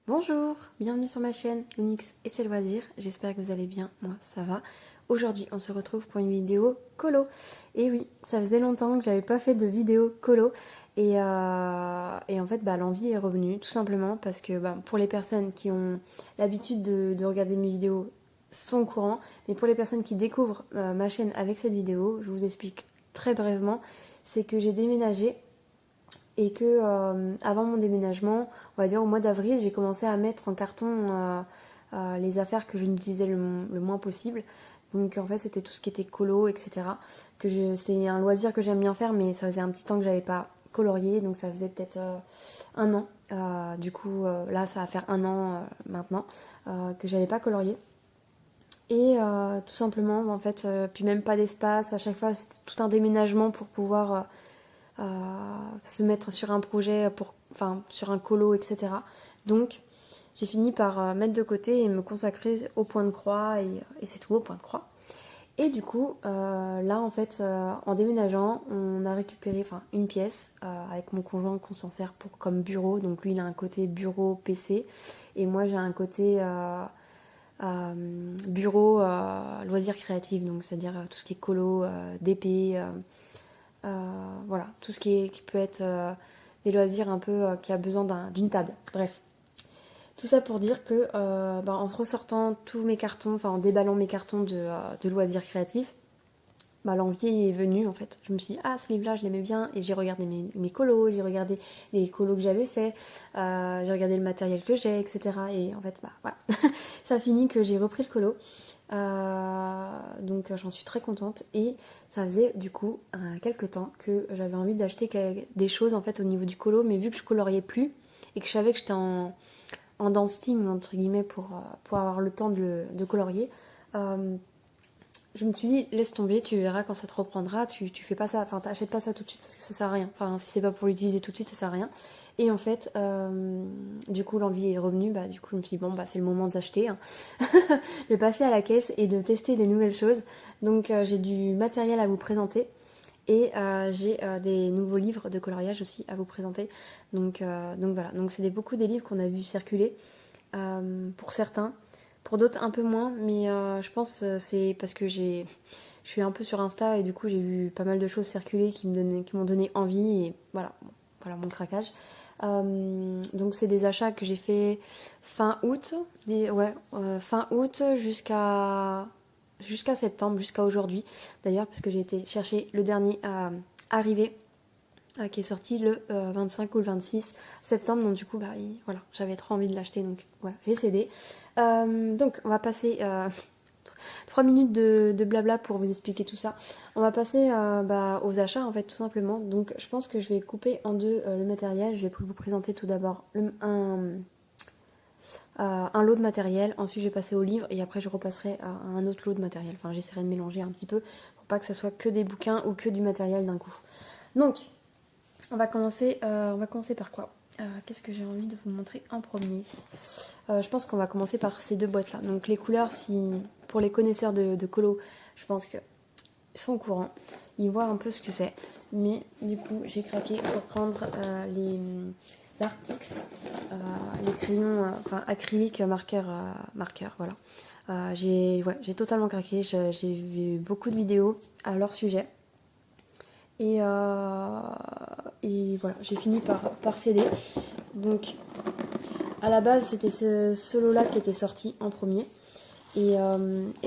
Bonjour, bienvenue sur ma chaîne Lunix et ses loisirs, j'espère que vous allez bien, moi ça va. Aujourd'hui on se retrouve pour une vidéo colo. Et oui, ça faisait longtemps que j'avais pas fait de vidéo colo et en fait l'envie est revenue tout simplement parce que pour les personnes qui ont l'habitude de regarder mes vidéos sont au courant, mais pour les personnes qui découvrent ma chaîne avec cette vidéo, je vous explique très brièvement, c'est que j'ai déménagé et que avant mon déménagement, on va dire au mois d'avril, j'ai commencé à mettre en carton les affaires que je n'utilisais le moins possible. Donc en fait c'était tout ce qui était colo, etc. C'est un loisir que j'aime bien faire, mais ça faisait un petit temps que j'avais pas colorié, donc ça faisait peut-être un an. Là ça va faire un an maintenant que j'avais pas colorié. Et tout simplement, en fait, puis même pas d'espace, à chaque fois c'était tout un déménagement pour pouvoir se mettre sur un projet, sur un colo, etc. Donc j'ai fini par mettre de côté et me consacrer au point de croix et c'est tout, au point de croix. Et du coup, là en fait, en déménageant, on a récupéré une pièce avec mon conjoint qu'on s'en sert comme bureau. Donc lui il a un côté bureau PC et moi j'ai un côté bureau loisirs créatifs, donc c'est-à-dire tout ce qui est colo, DP, voilà, tout ce qui peut être des loisirs un peu qui a besoin d'une table. Bref, tout ça pour dire que en ressortant tous mes cartons, en déballant mes cartons de loisirs créatifs, l'envie est venue en fait. Je me suis dit, ah, ce livre-là, je l'aimais bien, et j'ai regardé mes colos, j'ai regardé les colos que j'avais fait, j'ai regardé le matériel que j'ai, etc. Et en fait, voilà, ça a fini que j'ai repris le colo. Donc j'en suis très contente et ça faisait du coup quelques temps que j'avais envie d'acheter des choses en fait au niveau du colo, mais vu que je coloriais plus et que je savais que j'étais en dancing entre guillemets pour avoir le temps de colorier, je me suis dit laisse tomber, tu verras quand ça te reprendra, tu fais pas ça, t'achètes pas ça tout de suite parce que ça sert à rien, si c'est pas pour l'utiliser tout de suite ça sert à rien. Et en fait du coup l'envie est revenue, du coup je me suis dit c'est le moment d'acheter, hein. De passer à la caisse et de tester des nouvelles choses. Donc j'ai du matériel à vous présenter et j'ai des nouveaux livres de coloriage aussi à vous présenter. Donc voilà, donc c'est beaucoup des livres qu'on a vu circuler pour certains, pour d'autres un peu moins, mais je pense c'est parce que je suis un peu sur Insta et du coup j'ai vu pas mal de choses circuler qui m'ont donné envie et voilà mon craquage. Donc c'est des achats que j'ai fait fin août, fin août jusqu'à septembre, jusqu'à aujourd'hui d'ailleurs, parce que j'ai été chercher le dernier arrivé qui est sorti le 25 ou le 26 septembre. Donc du coup voilà, j'avais trop envie de l'acheter, donc voilà, j'ai cédé. Donc on va passer 3 minutes de blabla pour vous expliquer tout ça. On va passer aux achats en fait tout simplement. Donc je pense que je vais couper en deux le matériel. Je vais vous présenter tout d'abord un lot de matériel, ensuite je vais passer au livre et après je repasserai à un autre lot de matériel. J'essaierai de mélanger un petit peu pour pas que ça soit que des bouquins ou que du matériel d'un coup. Donc on va commencer par quoi? Qu'est-ce que j'ai envie de vous montrer en premier? Je pense qu'on va commencer par ces deux boîtes là. Donc les couleurs, pour les connaisseurs de colo, je pense qu'ils sont au courant, ils voient un peu ce que c'est. Mais du coup j'ai craqué pour prendre les Artix, les crayons acryliques marqueur, voilà. J'ai totalement craqué, j'ai vu beaucoup de vidéos à leur sujet. Et voilà, j'ai fini par céder. Donc à la base c'était ce lot là qui était sorti en premier. Et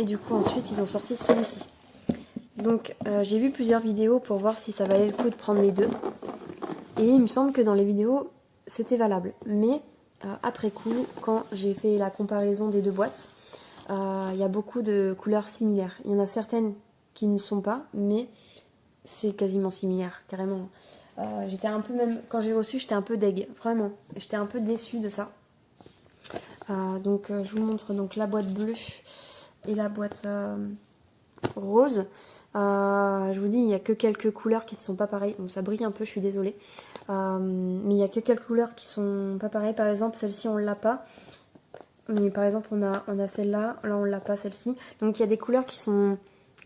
du coup ensuite ils ont sorti celui-ci. Donc j'ai vu plusieurs vidéos pour voir si ça valait le coup de prendre les deux. Et il me semble que dans les vidéos c'était valable. Mais après coup, quand j'ai fait la comparaison des deux boîtes, il y a beaucoup de couleurs similaires. Il y en a certaines qui ne sont pas, mais c'est quasiment similaire, carrément. J'étais un peu même, quand j'ai reçu, j'étais un peu deg, vraiment. J'étais un peu déçue de ça. Donc je vous montre donc la boîte bleue et la boîte rose. Je vous dis, il n'y a que quelques couleurs qui ne sont pas pareilles. Bon, ça brille un peu, je suis désolée. Mais il y a que quelques couleurs qui sont pas pareilles. Par exemple, celle-ci, on l'a pas. Mais par exemple, on a celle-là. Là, on l'a pas, celle-ci. Donc, il y a des couleurs qui sont...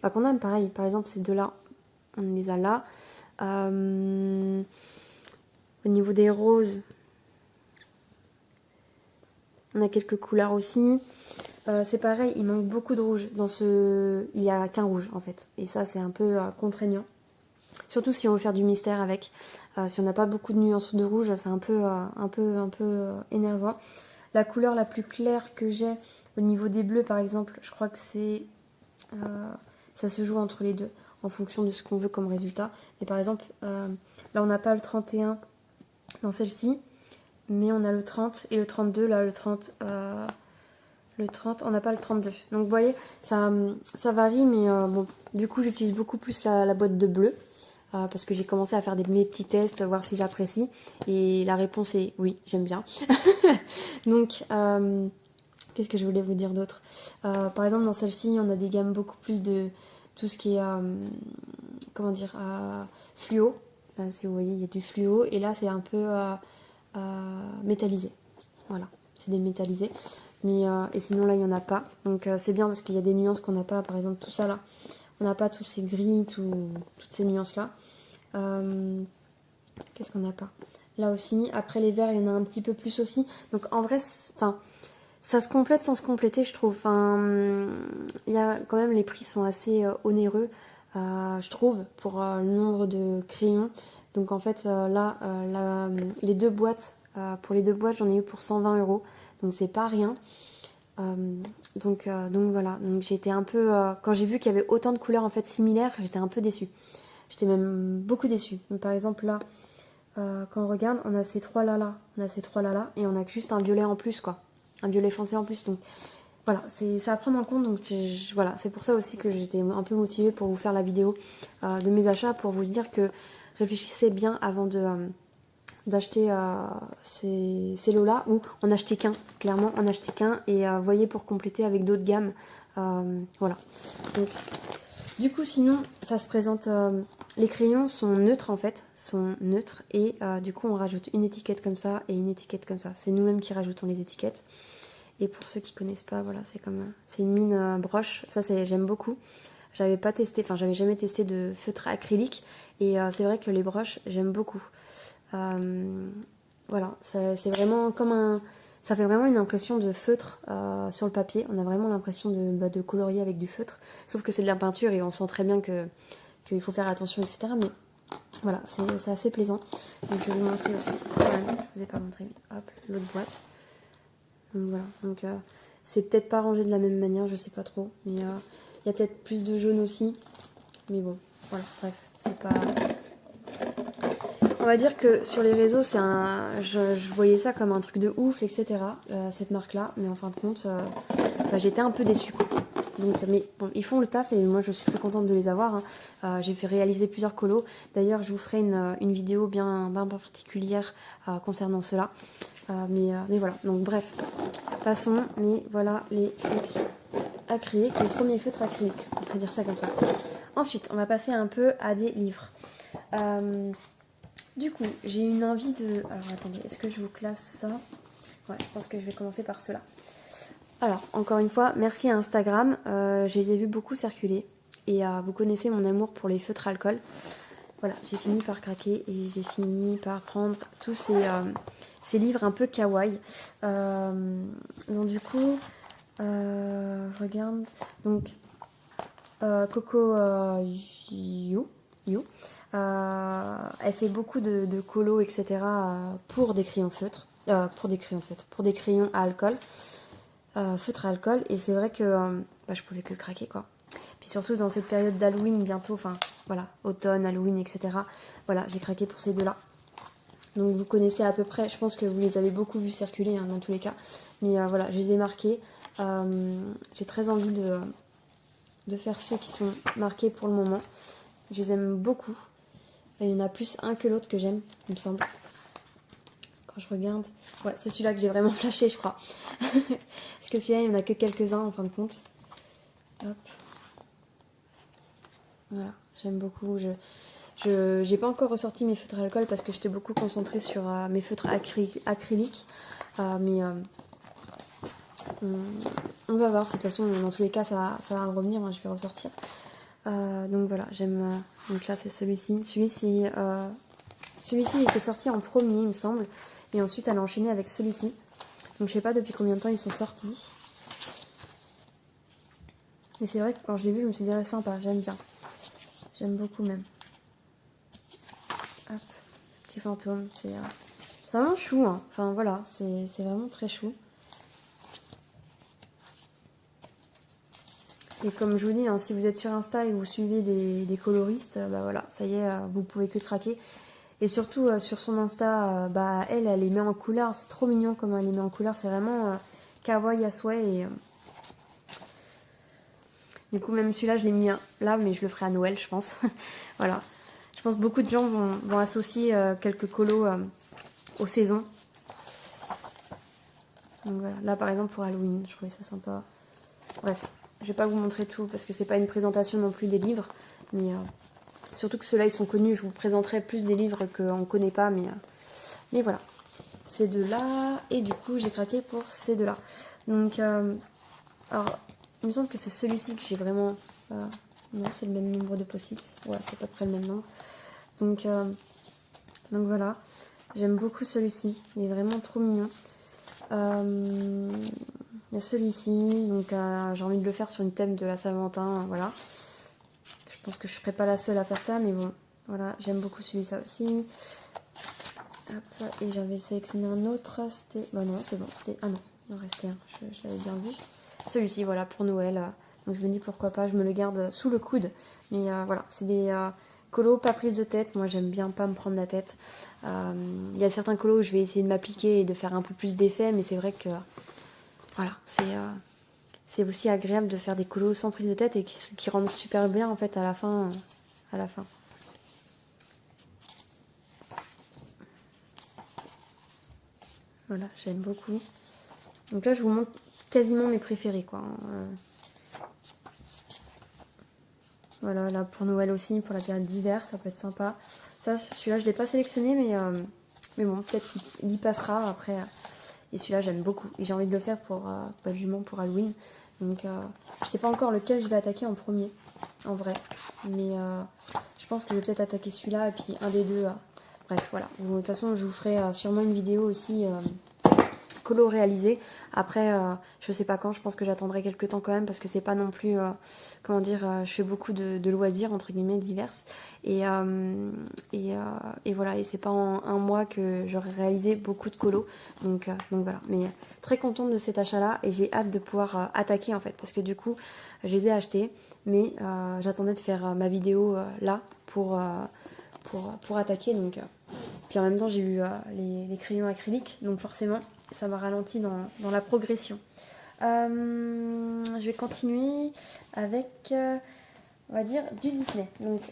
qu'on a pareil. Par exemple, ces deux-là, on les a là. Au niveau des roses, On a quelques couleurs aussi. C'est pareil, il manque beaucoup de rouge. Il n'y a qu'un rouge en fait. Et ça, c'est un peu contraignant. Surtout si on veut faire du mystère avec. Si on n'a pas beaucoup de nuances de rouge, c'est un peu énervant. La couleur la plus claire que j'ai au niveau des bleus, par exemple, je crois que c'est... ça se joue entre les deux, en fonction de ce qu'on veut comme résultat. Mais par exemple, là, on n'a pas le 31 dans celle-ci, mais on a le 30 et le 32. Là, le 30, on n'a pas le 32. Donc, vous voyez, ça varie, mais bon, du coup, j'utilise beaucoup plus la boîte de bleu. Parce que j'ai commencé à faire mes petits tests, voir si j'apprécie. Et la réponse est oui, j'aime bien. Donc, qu'est-ce que je voulais vous dire d'autre? Par exemple, dans celle-ci, on a des gammes beaucoup plus de tout ce qui est, comment dire, fluo. Si vous voyez, il y a du fluo. Et là, c'est un peu métallisé. Voilà, c'est des métallisés. Mais, et sinon, là, il n'y en a pas. Donc, c'est bien parce qu'il y a des nuances qu'on n'a pas. Par exemple, tout ça, là. On n'a pas tous ces gris, toutes ces nuances-là. Qu'est-ce qu'on n'a pas? Là aussi. Après, les verts, il y en a un petit peu plus aussi. Donc, en vrai, ça se complète sans se compléter, je trouve. Il y a quand même, les prix sont assez onéreux, je trouve, pour le nombre de crayons. Donc, en fait, là, les deux boîtes, pour les deux boîtes, j'en ai eu pour 120 €. Donc, c'est pas rien. Donc voilà, donc j'ai été un peu quand j'ai vu qu'il y avait autant de couleurs en fait similaires, j'étais un peu déçue. J'étais même beaucoup déçue. Donc, par exemple là, quand on regarde, on a ces trois là, et on a juste un violet en plus quoi, un violet foncé en plus. Donc voilà, c'est à prendre en compte. Donc voilà, c'est pour ça aussi que j'étais un peu motivée pour vous faire la vidéo de mes achats, pour vous dire que réfléchissez bien avant d'acheter ces lots-là, ou en acheter qu'un, clairement en acheter qu'un, et voyez pour compléter avec d'autres gammes. Voilà. Donc, du coup, sinon, ça se présente... les crayons sont neutres, en fait, et du coup, on rajoute une étiquette comme ça et une étiquette comme ça. C'est nous-mêmes qui rajoutons les étiquettes. Et pour ceux qui connaissent pas, voilà, c'est une mine broche. Ça, j'aime beaucoup. J'avais pas testé, enfin, j'avais jamais testé de feutre acrylique, et c'est vrai que les broches, j'aime beaucoup. Voilà, c'est vraiment comme ça fait vraiment une impression de feutre sur le papier. On a vraiment l'impression de colorier avec du feutre, sauf que c'est de la peinture et on sent très bien qu'il faut faire attention, etc. Mais voilà, c'est assez plaisant. Donc je vais vous montrer aussi. Voilà, je vous ai pas montré, mais hop, l'autre boîte. Donc voilà, donc c'est peut-être pas rangé de la même manière, je sais pas trop, mais il y a peut-être plus de jaune aussi. Mais bon, voilà, bref, c'est pas... On va dire que sur les réseaux, je voyais ça comme un truc de ouf, etc. Cette marque-là, mais en fin de compte, j'étais un peu déçue. Donc, mais bon, ils font le taf et moi je suis très contente de les avoir. J'ai fait réaliser plusieurs colos. D'ailleurs, je vous ferai une vidéo bien particulière concernant cela. Mais voilà, donc bref, passons. Mais voilà les feutres acryliques, les premiers feutres acryliques, on va dire ça comme ça. Ensuite, on va passer un peu à des livres. Du coup, j'ai une envie de... Alors, attendez, est-ce que je vous classe ça? Ouais, je pense que je vais commencer par cela. Alors, encore une fois, merci à Instagram. Je les ai vus beaucoup circuler. Et vous connaissez mon amour pour les feutres alcool. Voilà, j'ai fini par craquer et j'ai fini par prendre tous ces livres un peu kawaii. Donc, du coup, je regarde. Donc, Coco You. Elle fait beaucoup de colos, etc. Pour des crayons feutres. Pour des crayons à alcool. Feutre à alcool. Et c'est vrai que je pouvais que craquer, quoi. Puis surtout dans cette période d'Halloween bientôt, enfin voilà, automne, Halloween, etc. Voilà, j'ai craqué pour ces deux-là. Donc vous connaissez à peu près, je pense que vous les avez beaucoup vus circuler hein, dans tous les cas. Mais voilà, je les ai marqués. J'ai très envie de faire ceux qui sont marqués pour le moment. Je les aime beaucoup. Et il y en a plus un que l'autre que j'aime, il me semble. Quand je regarde... Ouais, c'est celui-là que j'ai vraiment flashé, je crois. Parce que celui-là, il n'y en a que quelques-uns en fin de compte. Hop. Voilà, j'aime beaucoup. Je n'ai pas encore ressorti mes feutres à alcool parce que j'étais beaucoup concentrée sur mes feutres acryliques. Mais on va voir. De toute façon, dans tous les cas, ça va revenir. Hein, je vais ressortir. Donc voilà, j'aime. Donc là, c'est celui-ci. Celui-ci était sorti en premier, il me semble. Et ensuite, elle a enchaîné avec celui-ci. Donc je sais pas depuis combien de temps ils sont sortis. Mais c'est vrai que quand je l'ai vu, je me suis dit, ah, sympa, j'aime bien. J'aime beaucoup même. Hop, petit fantôme, c'est vraiment chou, hein. Enfin voilà, c'est vraiment très chou. Et comme je vous dis, hein, si vous êtes sur Insta et que vous suivez des coloristes, bah voilà, ça y est, vous pouvez que craquer. Et surtout sur son Insta, bah elle les met en couleur, c'est trop mignon comment elle les met en couleur, c'est vraiment kawaii à souhait. Et du coup même celui-là je l'ai mis là, mais je le ferai à Noël je pense. Voilà, je pense que beaucoup de gens vont associer quelques colos aux saisons. Donc voilà, là par exemple pour Halloween, je trouvais ça sympa. Bref, je vais pas vous montrer tout parce que c'est pas une présentation non plus des livres, mais surtout que ceux-là ils sont connus, je vous présenterai plus des livres qu'on connaît pas, mais voilà. Ces deux-là, et du coup j'ai craqué pour ces deux-là. Donc, alors, il me semble que c'est celui-ci que j'ai vraiment... non, c'est le même nombre de post-it, ouais, c'est à peu près le même nombre. Donc voilà, j'aime beaucoup celui-ci, il est vraiment trop mignon. Il y a celui-ci, donc j'ai envie de le faire sur une thème de la Saint-Valentin, voilà. Je pense que je ne serai pas la seule à faire ça, mais bon, voilà, j'aime beaucoup celui-ci aussi. Hop, et j'avais sélectionné un autre, c'était... Bah non, c'est bon, c'était... Ah non, il en restait un, je l'avais bien vu. Celui-ci, voilà, pour Noël. Donc je me dis pourquoi pas, je me le garde sous le coude. Mais voilà, c'est des colos pas prise de tête. Moi, j'aime bien pas me prendre la tête. Il y a certains colos où je vais essayer de m'appliquer et de faire un peu plus d'effet, mais c'est vrai que... Voilà, c'est aussi agréable de faire des colos sans prise de tête et qui rendent super bien en fait à la fin. Voilà, j'aime beaucoup. Donc là, je vous montre quasiment mes préférés, quoi. Voilà, là pour Noël aussi, pour la période d'hiver, ça peut être sympa. Ça, celui-là, je l'ai pas sélectionné, mais bon, peut-être qu'il y passera après. Et celui-là, j'aime beaucoup. Et j'ai envie de le faire pour Halloween. Donc, je sais pas encore lequel je vais attaquer en premier, en vrai. Mais je pense que je vais peut-être attaquer celui-là et puis un des deux. Bref, voilà. De toute façon, je vous ferai sûrement une vidéo aussi colo réalisé. Après, je sais pas quand, je pense que j'attendrai quelques temps quand même parce que c'est pas non plus, comment dire, je fais beaucoup de loisirs entre guillemets diverses et voilà, et c'est pas en un mois que j'aurai réalisé beaucoup de colos, donc voilà. Mais très contente de cet achat là et j'ai hâte de pouvoir attaquer en fait parce que du coup je les ai achetés, mais j'attendais de faire ma vidéo là pour attaquer, donc puis en même temps j'ai eu les crayons acryliques, donc forcément ça m'a ralenti dans la progression. Je vais continuer avec, on va dire, du Disney. Donc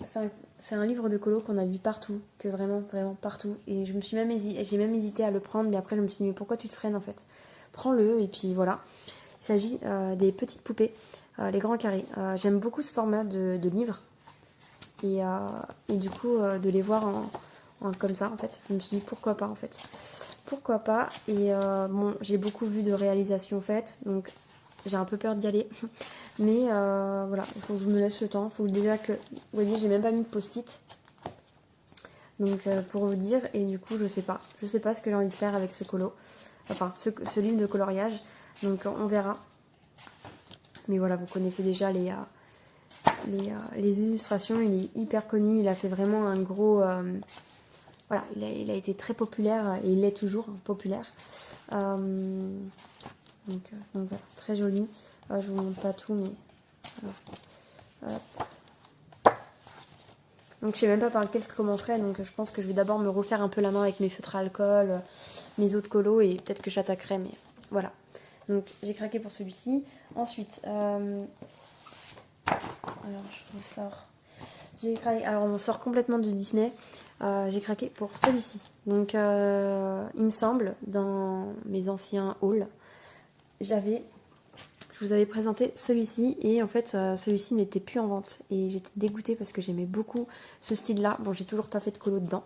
c'est un livre de colo qu'on a vu partout, que vraiment, vraiment partout. Et j'ai même hésité à le prendre, mais après je me suis dit, mais pourquoi tu te freines en fait? Prends-le, et puis voilà. Il s'agit des petites poupées, les grands carrés. J'aime beaucoup ce format de livre. Et du coup, de les voir comme ça, en fait, je me suis dit, pourquoi pas en fait. Pourquoi pas. Et bon, j'ai beaucoup vu de réalisations faites, donc j'ai un peu peur d'y aller. Mais voilà, il faut que je me laisse le temps. Il faut déjà que... Vous voyez, j'ai même pas mis de post-it. Donc pour vous dire, et du coup, je sais pas. Je sais pas ce que j'ai envie de faire avec ce colo. Enfin, ce livre de coloriage. Donc on verra. Mais voilà, vous connaissez déjà les illustrations. Il est hyper connu. Il a fait vraiment un gros... voilà, il a été très populaire et il est toujours populaire. Donc voilà, très joli. Je vous montre pas tout, mais voilà. Donc je sais même pas par lequel je commencerai, donc je pense que je vais d'abord me refaire un peu la main avec mes feutres à alcool, mes autres colos, et peut-être que j'attaquerai, mais voilà. Donc j'ai craqué pour celui-ci. Ensuite, alors je vous sors. J'ai craqué. Alors on sort complètement de Disney. J'ai craqué pour celui-ci. Donc il me semble, dans mes anciens hauls, je vous avais présenté celui-ci et en fait celui-ci n'était plus en vente et j'étais dégoûtée parce que j'aimais beaucoup ce style-là. Bon, j'ai toujours pas fait de colo dedans,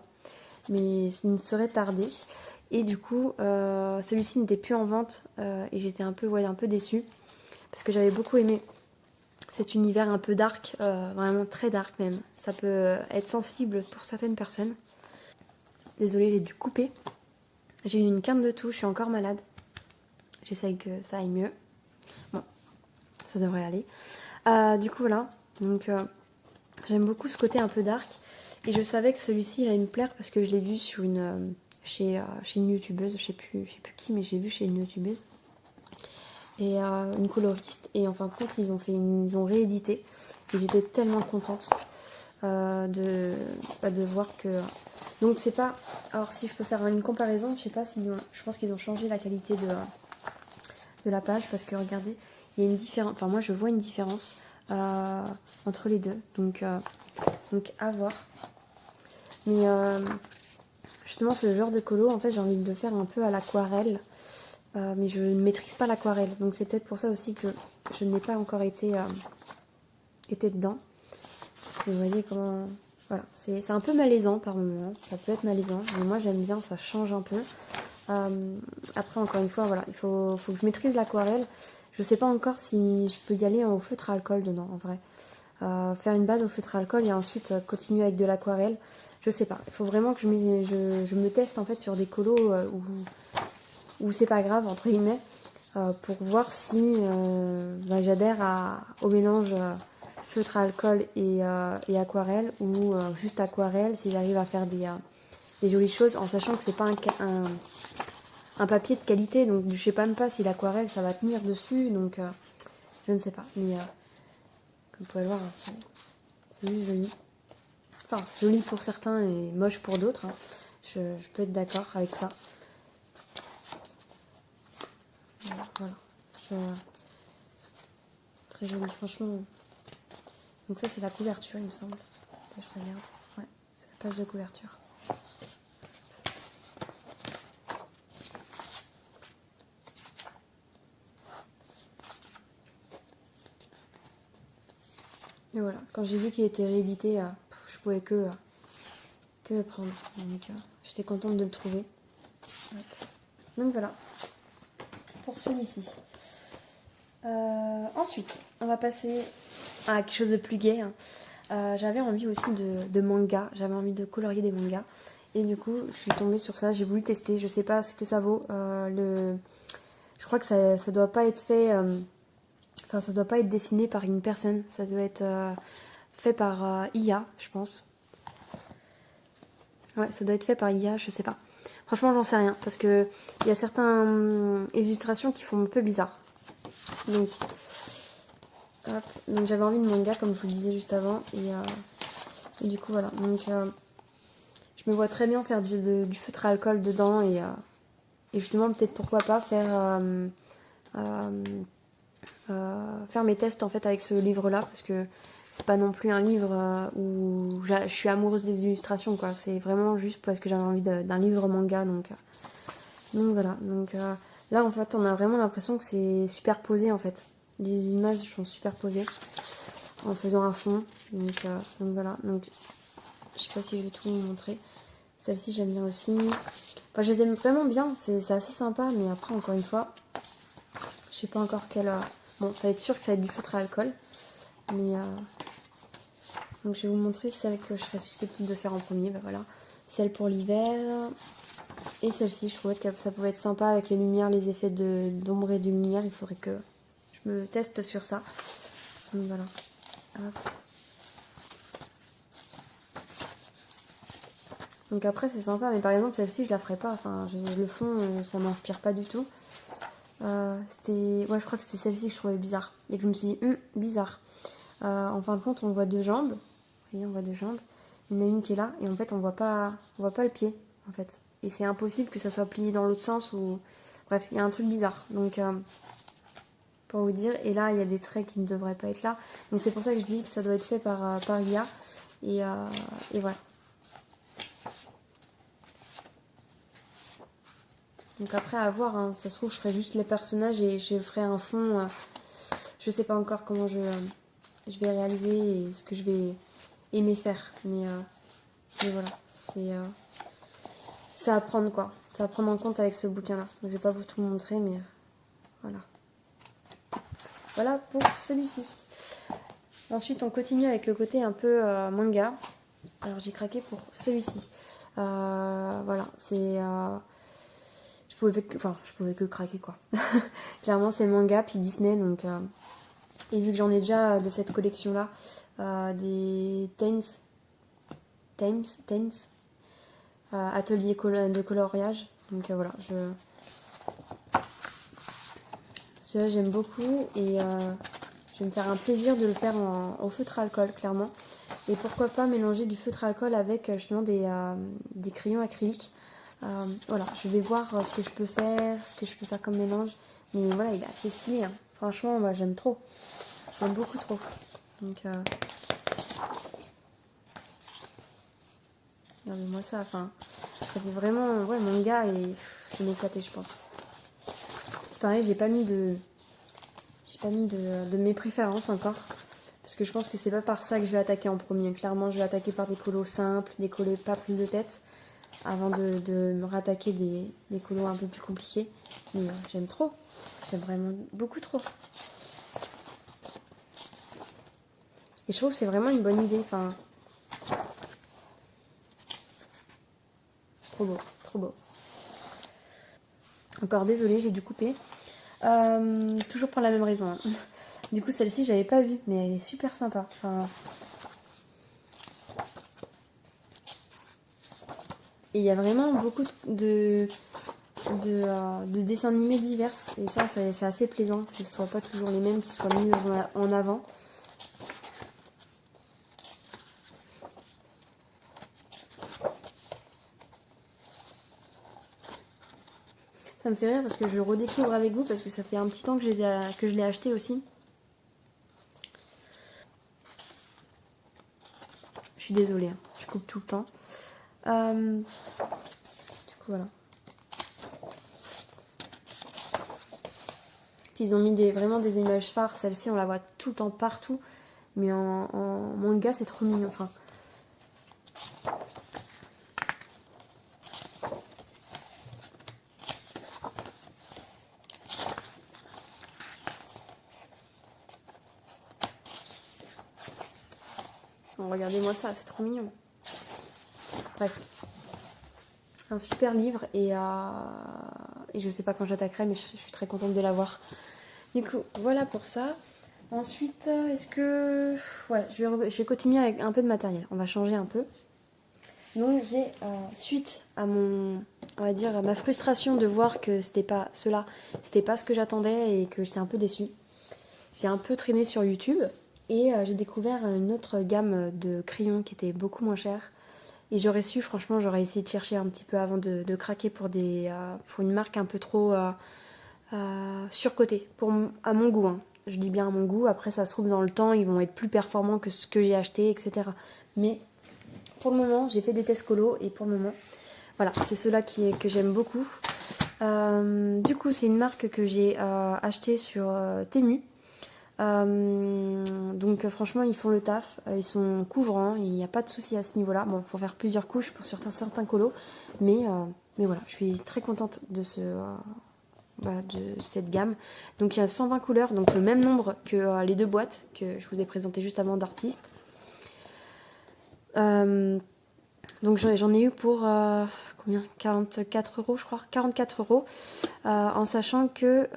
mais il ne serait tardé. Et du coup, celui-ci n'était plus en vente et j'étais un peu déçue parce que j'avais beaucoup aimé cet univers un peu dark, vraiment très dark même. Ça peut être sensible pour certaines personnes. Désolée, j'ai dû couper. J'ai eu une quinte de toux, je suis encore malade. j'essaye que ça aille mieux. Bon, ça devrait aller. Du coup voilà, donc j'aime beaucoup ce côté un peu dark. Et je savais que celui-ci il allait me plaire parce que je l'ai vu sur chez une youtubeuse, je sais plus qui, mais j'ai vu chez une youtubeuse. Et une coloriste. Et en fin de compte, ils ont réédité. Et j'étais tellement contente de voir que... Donc c'est pas... Alors si je peux faire une comparaison, je sais pas s'ils ont... Je pense qu'ils ont changé la qualité de la page parce que regardez, il y a une différence... Enfin moi je vois une différence entre les deux. Donc à voir. Mais justement ce genre de colo, en fait j'ai envie de le faire un peu à l'aquarelle. Mais je ne maîtrise pas l'aquarelle. Donc c'est peut-être pour ça aussi que je n'ai pas encore été dedans. Et vous voyez comment... Voilà, c'est un peu malaisant par moments. Ça peut être malaisant. Mais moi j'aime bien, ça change un peu. Après encore une fois, voilà, il faut que je maîtrise l'aquarelle. Je sais pas encore si je peux y aller au feutre à alcool dedans en vrai. Faire une base au feutre à alcool et ensuite continuer avec de l'aquarelle. Je sais pas. Il faut vraiment que je me teste en fait sur des colos où c'est pas grave entre guillemets. Pour voir si j'adhère au mélange feutre à alcool et aquarelle ou juste aquarelle, si j'arrive à faire des jolies choses en sachant que c'est pas un papier de qualité, donc je sais même pas si l'aquarelle ça va tenir dessus, donc je ne sais pas, mais comme vous pouvez le voir, hein, c'est juste joli. Enfin, joli pour certains et moche pour d'autres, hein. Je peux être d'accord avec ça. Voilà. Très joli, franchement. Donc ça c'est la couverture il me semble. Là, je regarde. Ouais, c'est la page de couverture. Et voilà, quand j'ai vu qu'il était réédité, je pouvais que le prendre. Donc j'étais contente de le trouver. Ouais. Donc voilà, pour celui-ci. Ensuite, on va passer à quelque chose de plus gai. Hein. J'avais envie aussi de manga, j'avais envie de colorier des mangas. Et du coup, je suis tombée sur ça, j'ai voulu tester, je sais pas ce que ça vaut. Je crois que ça doit pas être fait... Enfin, ça doit pas être dessiné par une personne, ça doit être fait par IA, je pense. Ouais, ça doit être fait par IA, je sais pas. Franchement, j'en sais rien, parce que il y a certaines illustrations qui font un peu bizarre. Donc, hop. Donc j'avais envie de manga, comme je vous le disais juste avant, et du coup voilà. Donc je me vois très bien faire du feutre à alcool dedans, et justement peut-être pourquoi pas faire mes tests en fait avec ce livre-là, parce que c'est pas non plus un livre où je suis amoureuse des illustrations, quoi. C'est vraiment juste parce que j'avais envie d'un livre manga, donc voilà. Donc là en fait on a vraiment l'impression que c'est superposé en fait. Les images sont superposées en faisant un fond, donc voilà. Donc je sais pas si je vais tout vous montrer. Celle-ci j'aime bien aussi. Enfin, je les aime vraiment bien, c'est assez sympa, mais après encore une fois, je sais pas encore quelle... Bon, ça va être sûr que ça va être du feutre à alcool, mais donc je vais vous montrer celle que je serais susceptible de faire en premier. Ben voilà, celle pour l'hiver. Et celle-ci, je trouvais que ça pouvait être sympa avec les lumières, les effets d'ombre et de lumière. Il faudrait que je me teste sur ça. Donc voilà. Hop. Donc après c'est sympa, mais par exemple celle-ci je la ferai pas. Enfin, le fond ça m'inspire pas du tout. Ouais, je crois que c'était celle-ci que je trouvais bizarre. Et que je me suis dit, bizarre. En fin de compte, on voit deux jambes. Vous voyez, on voit deux jambes. Il y en a une qui est là, et en fait, on voit pas le pied, en fait. Et c'est impossible que ça soit plié dans l'autre sens, ou... Bref, il y a un truc bizarre. Donc, pour vous dire, et là, il y a des traits qui ne devraient pas être là. Donc, c'est pour ça que je dis que ça doit être fait par IA. Et voilà. Donc après à voir, hein, ça se trouve je ferai juste les personnages et je ferai un fond. Je sais pas encore comment je vais réaliser et ce que je vais aimer faire. Mais voilà, c'est à prendre quoi. C'est à prendre en compte avec ce bouquin là. Je vais pas vous tout montrer mais voilà. Voilà pour celui-ci. Ensuite on continue avec le côté un peu manga. Alors j'ai craqué pour celui-ci. Voilà, c'est... je pouvais que craquer quoi. Clairement c'est manga puis Disney donc et vu que j'en ai déjà de cette collection là des Thames atelier de coloriage donc voilà celui-là j'aime beaucoup et je vais me faire un plaisir de le faire au feutre à alcool clairement et pourquoi pas mélanger du feutre à alcool avec justement des crayons acryliques. Voilà, je vais voir ce que je peux faire comme mélange. Mais voilà, il est assez stylé. Hein. Franchement, moi, j'aime trop. J'aime beaucoup trop. Donc, regardez-moi ça. Enfin, ça fait vraiment... Ouais, mon gars, je vais m'éclater, je pense. C'est pareil, j'ai pas mis de mes préférences encore. Parce que je pense que c'est pas par ça que je vais attaquer en premier. Clairement, je vais attaquer par des colos simples, des colos pas prises de tête. Avant de me rattaquer des colos un peu plus compliqués. Mais j'aime trop. J'aime vraiment beaucoup trop. Et je trouve que c'est vraiment une bonne idée. Enfin, trop beau, trop beau. Encore désolée, j'ai dû couper. Toujours pour la même raison. Hein. Du coup, celle-ci, j'avais pas vue, mais elle est super sympa. Enfin... Et il y a vraiment beaucoup de dessins animés divers. Et ça, c'est assez plaisant que ce ne soient pas toujours les mêmes qui soient mis en avant. Ça me fait rire parce que je le redécouvre avec vous parce que ça fait un petit temps que je l'ai acheté aussi. Je suis désolée, hein, je coupe tout le temps. Du coup, voilà. Puis ils ont mis vraiment des images phares. Celle-ci, on la voit tout le temps partout. Mais en manga, c'est trop mignon. Enfin, regardez-moi ça, c'est trop mignon. Bref. Un super livre et je sais pas quand j'attaquerai mais je suis très contente de l'avoir. Du coup, voilà pour ça. Ensuite, est-ce que... Ouais, je vais continuer avec un peu de matériel. On va changer un peu. Donc j'ai, suite à on va dire, à ma frustration de voir que c'était pas ce que j'attendais et que j'étais un peu déçue, j'ai un peu traîné sur YouTube et j'ai découvert une autre gamme de crayons qui était beaucoup moins chère. Et j'aurais su, franchement, j'aurais essayé de chercher un petit peu avant de craquer pour une marque un peu trop surcotée, à mon goût. Hein. Je dis bien à mon goût, après ça se trouve dans le temps, ils vont être plus performants que ce que j'ai acheté, etc. Mais pour le moment, j'ai fait des tests colo et pour le moment, voilà, c'est ceux-là que j'aime beaucoup. Du coup, c'est une marque que j'ai achetée sur Temu. Donc franchement ils font le taf, ils sont couvrants, il n'y a pas de souci à ce niveau là. Bon, il faut faire plusieurs couches pour certains colos, mais voilà, je suis très contente de cette gamme. Donc il y a 120 couleurs, donc le même nombre que les deux boîtes que je vous ai présentées juste avant d'artistes. Donc j'en ai eu pour combien, 44 € je crois, 44 €, en sachant que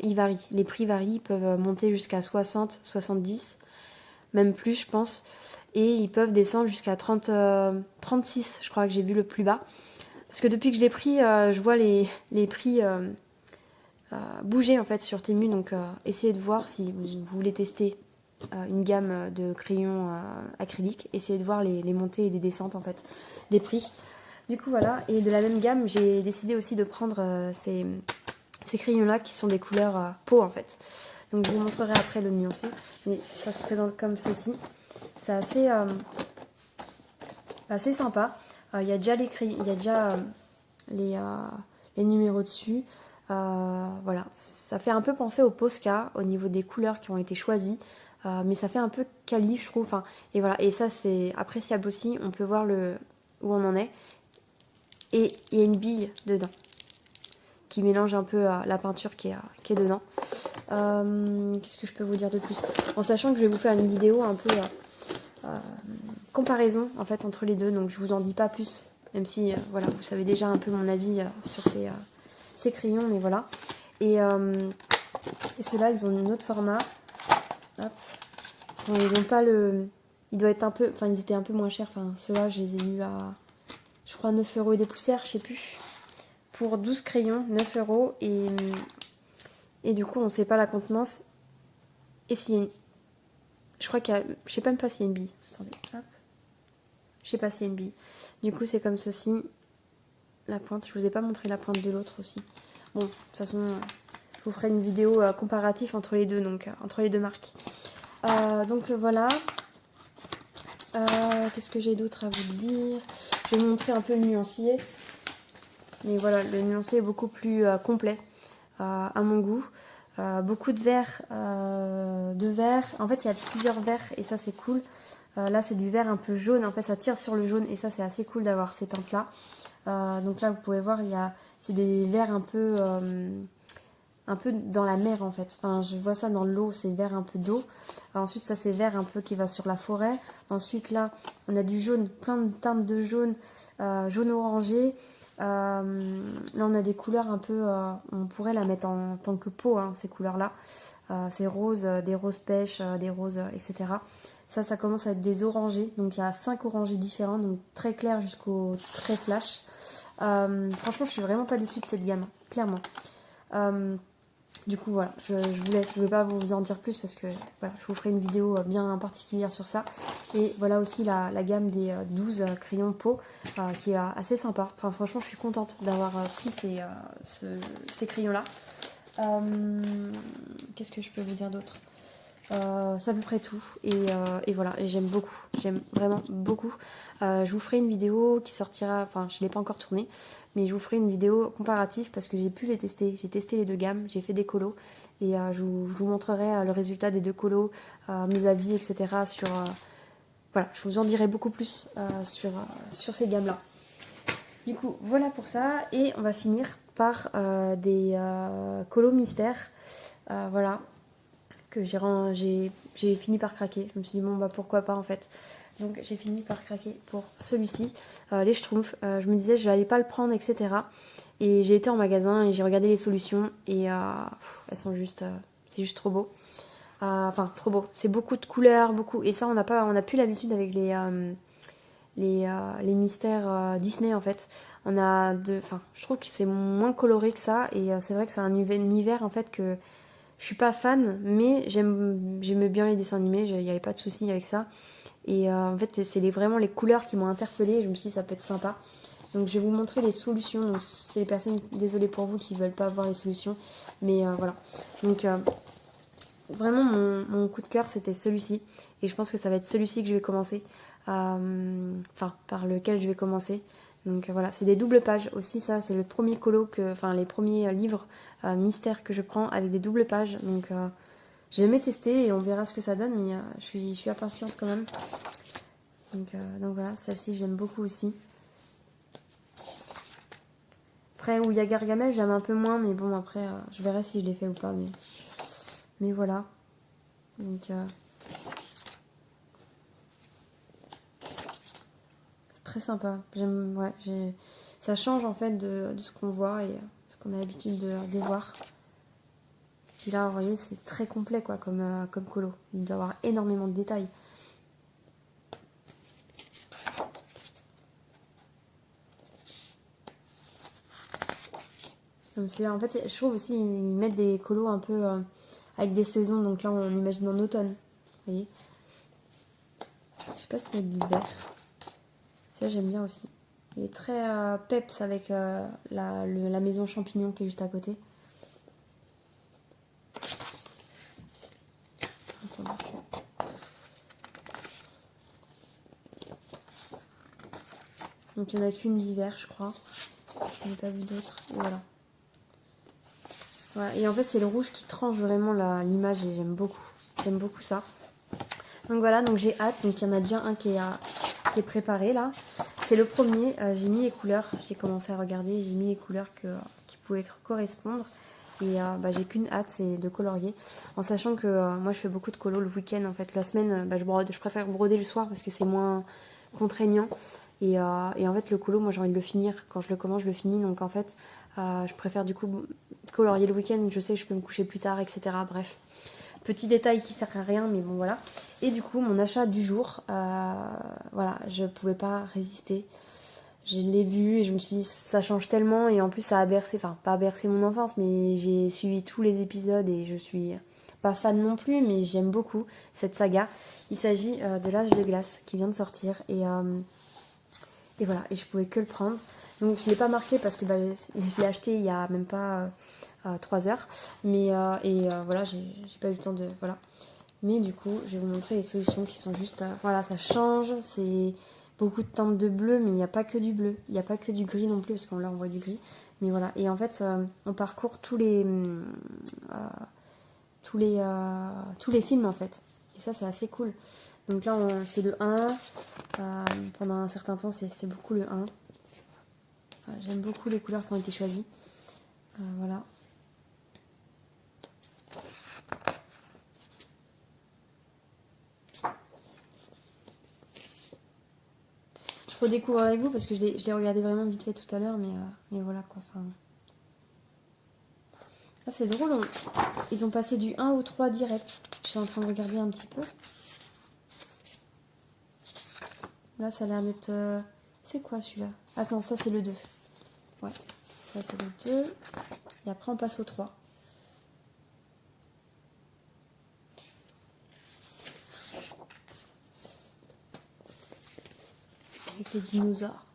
ils varient, les prix varient, ils peuvent monter jusqu'à 60, 70, même plus je pense, et ils peuvent descendre jusqu'à 36, je crois que j'ai vu le plus bas, parce que depuis que je l'ai pris, je vois les prix bouger en fait sur Temu, donc essayez de voir si vous voulez tester une gamme de crayons acryliques, essayez de voir les montées et les descentes en fait des prix. Du coup voilà, et de la même gamme j'ai décidé aussi de prendre ces crayons là qui sont des couleurs peau en fait. Donc je vous montrerai après le nuancé, mais ça se présente comme ceci. C'est assez sympa. Il y a déjà les numéros dessus. Voilà, ça fait un peu penser au Posca au niveau des couleurs qui ont été choisies. Mais ça fait un peu quali je trouve, enfin, et voilà, et ça c'est appréciable aussi, on peut voir où on en est, et il y a une bille dedans qui mélange un peu la peinture qui est dedans. Qu'est-ce que je peux vous dire de plus, en sachant que je vais vous faire une vidéo un peu comparaison en fait entre les deux, donc je vous en dis pas plus même si voilà, vous savez déjà un peu mon avis sur ces crayons, mais voilà. Et ceux-là, ils ont un autre format. Hop. Ils ont pas le... Il doit être un peu... Enfin, ils étaient un peu moins chers. Enfin, ceux-là, je les ai eu à... Je crois 9 € et des poussières, je sais plus. Pour 12 crayons, 9 €. Et du coup, on sait pas la contenance. Et s'il y a une... Je crois qu'il y a... Je sais même pas s'il y a une bille. Attendez, hop. Je sais pas s'il y a une bille. Du coup, c'est comme ceci. La pointe. Je vous ai pas montré la pointe de l'autre aussi. Bon, de toute façon, je vous ferai une vidéo comparative entre les deux, donc entre les deux marques. Donc voilà. Qu'est-ce que j'ai d'autre à vous dire? Je vais vous montrer un peu le nuancier. Mais voilà, le nuancier est beaucoup plus complet à mon goût. Beaucoup de verre. En fait, il y a plusieurs verres et ça, c'est cool. Là, c'est du vert un peu jaune. En fait, ça tire sur le jaune et ça, c'est assez cool d'avoir ces teintes-là. Donc là, vous pouvez voir, c'est des verres un peu dans la mer en fait. Enfin, je vois ça dans l'eau, c'est vert un peu d'eau. Ensuite, ça c'est vert un peu qui va sur la forêt. Ensuite, là, on a du jaune, plein de teintes de jaune, jaune orangé. Là, on a des couleurs un peu, on pourrait la mettre en tant que peau, hein, ces couleurs-là. C'est rose, des roses pêches, des roses, etc. Ça commence à être des orangés. Donc, il y a 5 orangés différents, donc très clair jusqu'au très flash. Franchement, je suis vraiment pas déçue de cette gamme, clairement. Du coup, voilà, je vous laisse, je ne vais pas vous en dire plus parce que voilà, je vous ferai une vidéo bien particulière sur ça. Et voilà aussi la gamme des 12 crayons peau qui est assez sympa. Enfin, franchement, je suis contente d'avoir pris ces crayons-là. Qu'est-ce que je peux vous dire d'autre? C'est à peu près tout et voilà, et j'aime beaucoup, j'aime vraiment beaucoup. Je vous ferai une vidéo qui sortira, enfin je ne l'ai pas encore tournée, mais je vous ferai une vidéo comparative parce que j'ai pu les tester. J'ai testé les deux gammes, j'ai fait des colos et je vous montrerai le résultat des deux colos, mes avis, etc. Voilà, je vous en dirai beaucoup plus sur ces gammes là. Du coup voilà pour ça et on va finir par des colos mystères. Voilà, que j'ai fini par craquer. Je me suis dit bon bah pourquoi pas en fait. Donc j'ai fini par craquer pour celui-ci, les Schtroumpfs. Je me disais je n'allais pas le prendre, etc. Et j'ai été en magasin et j'ai regardé les solutions et elles sont juste, c'est juste trop beau. Enfin trop beau. C'est beaucoup de couleurs, beaucoup. Et ça on n'a plus l'habitude avec les mystères Disney en fait. Je trouve que c'est moins coloré que ça et c'est vrai que c'est un univers en fait que je suis pas fan, mais j'aimais bien les dessins animés, il n'y avait pas de souci avec ça. Et en fait, c'est vraiment les couleurs qui m'ont interpellée. Je me suis dit, ça peut être sympa. Donc, je vais vous montrer les solutions. Donc, c'est les personnes, désolée pour vous, qui ne veulent pas voir les solutions. Mais voilà. Donc, vraiment, mon coup de cœur, c'était celui-ci. Et je pense que ça va être celui-ci que je vais commencer. Enfin, par lequel je vais commencer. Donc voilà, c'est des doubles pages aussi, ça c'est le premier colo les premiers livres mystères que je prends avec des doubles pages. Donc j'ai jamais testé et on verra ce que ça donne, mais je suis impatiente quand même. Donc voilà, celle-ci j'aime beaucoup aussi. Après où il y a Gargamel, j'aime un peu moins, mais bon après je verrai si je l'ai fait ou pas. Mais voilà. Donc très sympa. J'aime, ouais, ça change en fait de ce qu'on voit et ce qu'on a l'habitude de voir. Puis là, vous voyez, c'est très complet quoi, comme colo. Il doit avoir énormément de détails. Comme celui-là, en fait, je trouve aussi ils mettent des colos un peu avec des saisons. Donc là, on imagine en automne. Vous voyez. Je sais pas s'il y a de l'hiver. Celui-là, j'aime bien aussi. Il est très peps avec la maison champignon qui est juste à côté. Donc il n'y en a qu'une d'hiver, je crois. Je n'ai pas vu d'autres. Voilà. Voilà. Et en fait, c'est le rouge qui tranche vraiment l'image et j'aime beaucoup. J'aime beaucoup ça. Donc voilà, donc j'ai hâte. Donc il y en a déjà un qui est préparé là. C'est le premier. J'ai mis les couleurs. J'ai commencé à regarder. J'ai mis les couleurs qui pouvaient correspondre. Et j'ai qu'une hâte, c'est de colorier. En sachant que moi, je fais beaucoup de colo le week-end. En fait, la semaine, je préfère broder le soir parce que c'est moins contraignant. Et en fait le colo, moi j'ai envie de le finir, quand je le commence je le finis, donc en fait je préfère du coup colorier le week-end, je sais que je peux me coucher plus tard, etc. Bref, petit détail qui sert à rien, mais bon voilà. Et du coup mon achat du jour, voilà, je pouvais pas résister. Je l'ai vu et je me suis dit ça change tellement, et en plus ça a bercé, enfin pas bercé mon enfance, mais j'ai suivi tous les épisodes et je suis pas fan non plus, mais j'aime beaucoup cette saga. Il s'agit de l'Âge de glace qui vient de sortir, et voilà, et je pouvais que le prendre. Donc je l'ai pas marqué parce que je l'ai acheté il y a même pas 3 heures, mais voilà, j'ai pas eu le temps de, voilà. Mais du coup je vais vous montrer les solutions qui sont juste, voilà, ça change, c'est beaucoup de teintes de bleu, mais il n'y a pas que du bleu, il n'y a pas que du gris non plus, parce qu'on là on voit du gris, mais voilà. Et en fait on parcourt tous les films en fait, et ça c'est assez cool. Donc là c'est le 1, pendant un certain temps c'est beaucoup le 1. J'aime beaucoup les couleurs qui ont été choisies, voilà. Je redécouvre avec vous parce que je l'ai regardé vraiment vite fait tout à l'heure, mais voilà quoi. Enfin, là c'est drôle, ils ont passé du 1 au 3 direct. Je suis en train de regarder un petit peu. Là ça a l'air d'être... c'est quoi celui-là? Ah non, ça c'est le 2. Ouais, ça c'est le 2. Et après on passe au 3. Avec les dinosaures.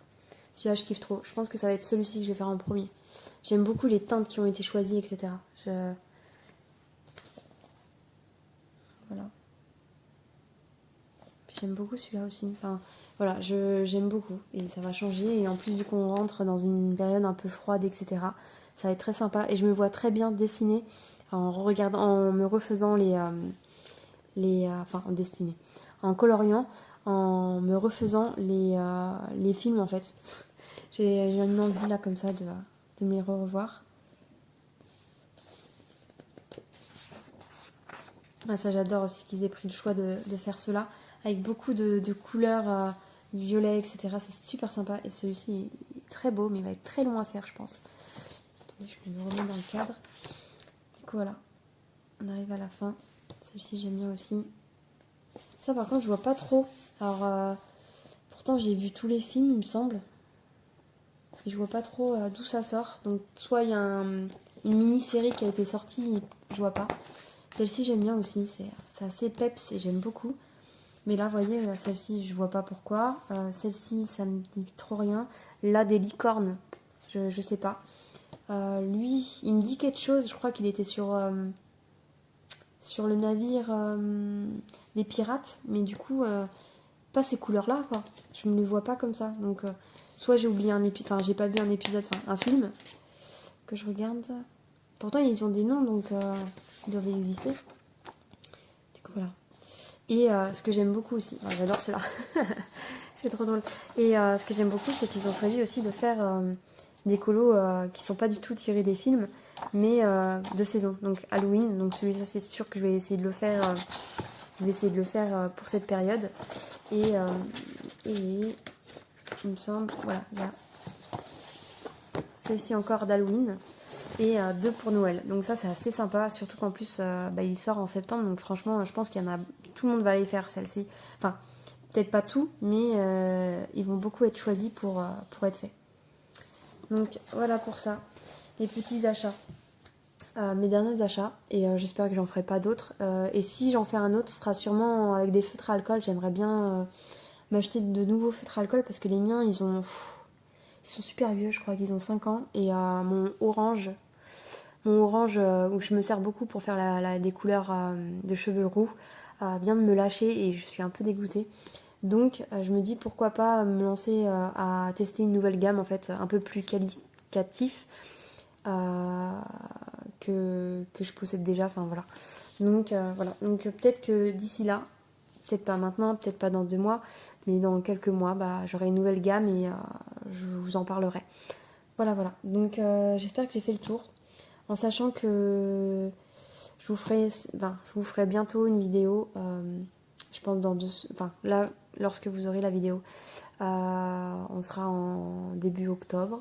Celui-là je kiffe trop. Je pense que ça va être celui-ci que je vais faire en premier. J'aime beaucoup les teintes qui ont été choisies, etc. Voilà. J'aime beaucoup celui-là aussi. Enfin, voilà, j'aime beaucoup. Et ça va changer. Et en plus, vu qu'on rentre dans une période un peu froide, etc., ça va être très sympa. Et je me vois très bien dessiner en me refaisant enfin, en dessiner. En coloriant, en me refaisant les films, en fait. J'ai une envie, là, comme ça, de me les revoir. Ah, ça, j'adore aussi qu'ils aient pris le choix de faire cela. Avec beaucoup de couleurs violet, etc. C'est super sympa. Et celui-ci est très beau, mais il va être très long à faire, je pense. Attendez, je vais me remettre dans le cadre. Du coup, voilà. On arrive à la fin. Celle-ci, j'aime bien aussi. Ça, par contre, je vois pas trop. Alors, pourtant, j'ai vu tous les films, il me semble. Et je vois pas trop d'où ça sort. Donc, soit il y a une mini-série qui a été sortie, je vois pas. Celle-ci, j'aime bien aussi. C'est assez peps et j'aime beaucoup. Mais là, vous voyez, celle-ci, je vois pas pourquoi. Celle-ci, ça me dit trop rien. Là, des licornes, je sais pas. Lui, il me dit quelque chose. Je crois qu'il était sur le navire des pirates. Mais du coup, pas ces couleurs-là, quoi. Je me les vois pas comme ça. Donc, soit j'ai oublié un épisode, enfin, j'ai pas vu un épisode, enfin, un film que je regarde. Pourtant, ils ont des noms, donc ils doivent exister. Du coup, voilà. Et ce que j'aime beaucoup aussi, j'adore cela, c'est trop drôle. Et ce que j'aime beaucoup, c'est qu'ils ont choisi aussi de faire des colos qui sont pas du tout tirés des films, mais de saison. Donc Halloween, donc celui-là c'est sûr que je vais essayer de le faire. Je vais essayer de le faire pour cette période. Et il me semble, voilà, il y a celle-ci encore d'Halloween. Et 2 pour Noël. Donc ça c'est assez sympa, surtout qu'en plus il sort en septembre, donc franchement je pense qu'il y en a, tout le monde va les faire celle-ci. Enfin peut-être pas tout, mais ils vont beaucoup être choisis pour être faits. Donc voilà pour ça, les petits achats, mes derniers achats, et j'espère que j'en ferai pas d'autres. Et si j'en fais un autre, ce sera sûrement avec des feutres à alcool. J'aimerais bien m'acheter de nouveaux feutres à alcool parce que les miens ils sont super vieux, je crois qu'ils ont 5 ans. Et mon orange où je me sers beaucoup pour faire des couleurs de cheveux roux, vient de me lâcher et je suis un peu dégoûtée. Donc je me dis pourquoi pas me lancer à tester une nouvelle gamme en fait, un peu plus qualitatif que je possède déjà. Enfin voilà. Donc voilà. Donc peut-être que d'ici là, peut-être pas maintenant, peut-être pas dans 2 mois, mais dans quelques mois, j'aurai une nouvelle gamme et je vous en parlerai. Voilà. Donc j'espère que j'ai fait le tour. En sachant que je vous ferai bientôt une vidéo. Je je pense enfin là, lorsque vous aurez la vidéo, on sera en début octobre.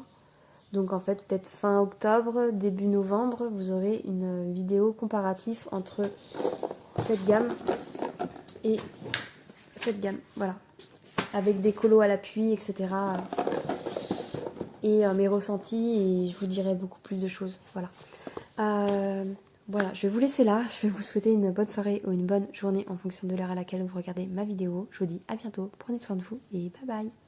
Donc en fait, peut-être fin octobre, début novembre, vous aurez une vidéo comparative entre cette gamme et cette gamme, voilà. Avec des colos à l'appui, etc. Et mes ressentis, et je vous dirai beaucoup plus de choses, voilà. Voilà, je vais vous laisser là. Je vais vous souhaiter une bonne soirée ou une bonne journée en fonction de l'heure à laquelle vous regardez ma vidéo. Je vous dis à bientôt, prenez soin de vous et bye bye.